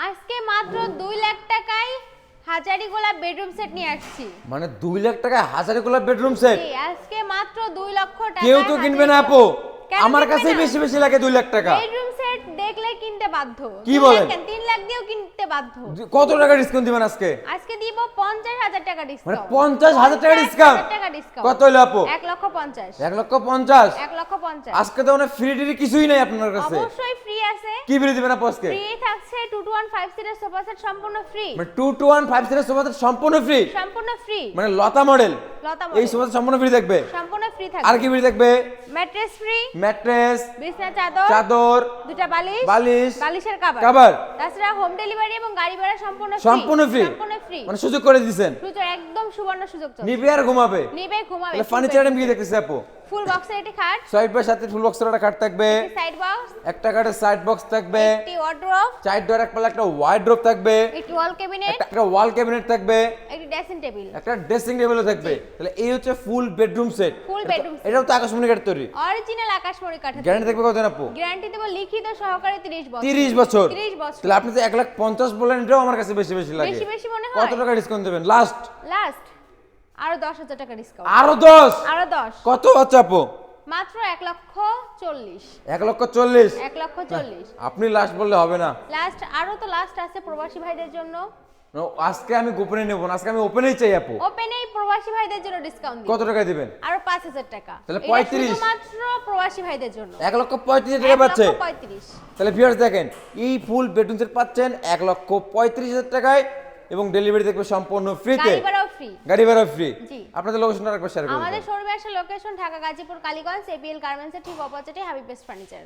আজকে মাত্র 2 লাখ টাকায় হাজারি গোলাপ বেডরুম সেট নিয়ে আসছি। মানে 2 লাখ টাকা হাজারে গোলাপ বেডরুম সেট? জি, আজকে মাত্র 2 লক্ষ টাকা। কেউ তো কিনবে না আপু, আমার কাছেই বেশি বেশি লাগে 2 লাখ টাকা। বেডরুম সেট দেখলে কিনতে বাধ্য। কি বলেন? 3 লাখ দিয়েও কিনতে বাধ্য। কত টাকা ডিসকাউন্ট দিবেন আজকে? আজকে দিব 50,000 টাকা মানে ডিসকাউন্ট। 50,000 টাকা ডিসকাউন্ট? কত হলো আপু? 1,50,000। 1,50,000? 1,50,000। আজকে তো মানে ফ্রি টিরি কিছুই নাই আপনার কাছে। অবশ্যই ফ্রি আছে। কি ফ্রি দিবেন আপু আজকে? ফ্রি থাকছে 2 to 1 5 সিটার সোফা সেট সম্পূর্ণ ফ্রি। মানে 2 to 1 5 সিটার সোফা সেট সম্পূর্ণ ফ্রি? সম্পূর্ণ ফ্রি। মানে লতা মডেল লতা এই মডেল সোফা সেট সম্পূর্ণ ফ্রি থাকবে? সম্পূর্ণ ফ্রি থাকবে। আর কি ফ্রি থাকবে? ম্যাট্রেস ফ্রি, ম্যাট্রেস, বিছনা চাদর, চাদর, দুটা বালিশ, বালিশ, বালিশের কভার। কভার। তাছাড়া হোম ডেলিভারি এবং গাড়ি ভাড়া সম্পূর্ণ ফ্রি। সম্পূর্ণ ফ্রি? সম্পূর্ণ ফ্রি। মানে সুযোগ করে দিয়েছেন? সুযোগ একদম সুবর্ণ সুযোগ চলছে। নিবে আর ঘুমাবে? নিবে ঘুমাবে। তাহলে ফার্নিচার আইটেম কি দেখতেছে আপু? ফুল বক্সের একটি খাট, সাইড বাই সাথে ফুল বক্সের একটা খাট থাকবে, সাইড বক্স, একটা খাটের সাইড বক্স থাকবে, একটি ওয়ার্ড্রোব, সাইড ডোর এক পাল্লা একটা ওয়ার্ড্রোব থাকবে, একটি ওয়াল ক্যাবিনেট, একটা ওয়াল ক্যাবিনেট থাকবে, একটি ড্রেসিং টেবিল। একটা ড্রেসিং টেবিলও থাকবে। তাহলে এই হচ্ছে full bedroom set. Full bedroom set. এটাও তো আকাশমণি কাঠ তৈরি। অরিজিনাল আকাশমণি কাঠের। গ্যারান্টি থাকবে কতদিন আপু? গ্যারান্টি দেব লিখিত সহকারে 30 বছর। 30 বছর? 30 বছর। তাহলে আপনি তো 1,50,000 বললেন, এটাও আমার কাছে বেশি বেশি লাগে। বেশি বেশি মনে হয়? কত টাকা ডিসকাউন্ট দেবেন লাস্ট? লাস্ট আরো 10,000 টাকা ডিসকাউন্ট। আরো 10? আরো 10। কত হচ্ছে আপু? মাত্র 1,40,000। 1,40,000? 1,40,000। আপনি লাস্ট বললে হবে না। লাস্ট আরো তো লাস্ট আছে প্রবাসী ভাইদের জন্য। No, আজকে আমি গোপনে নেব না, আজকে আমি ওপেনেই চাই আপু। ওপেনেই প্রবাসী ভাইদের জন্য ডিসকাউন্ট দিই। কত টাকা দিবেন? আরো 5,000 টাকা। তাহলে এটা 35,000 শুধুমাত্র প্রবাসী ভাইদের জন্য। 1,35,000 টাকা পাচ্ছে? 1,35,000। তাহলে ভিউয়ার্স দেখেন, এই ফুল বেডরুম সেট পাচ্ছেন 1,35,000 টাকায় এবং ডেলিভারি দেখবে সম্পূর্ণ ফ্রিতে। গাড়ি ভাড়াও ফ্রি। গাড়ি ভাড়া ফ্রি। জি। আপনাদের লোকেশনটা আরেকবার শেয়ার করুন। আমাদের শোরুমে আসার লোকেশন ঢাকা গাজীপুর কালীগঞ্জ এপিএল গার্মেন্টসের ঠিক অপোজিটে হাবিব বেস্ট ফার্নিচার।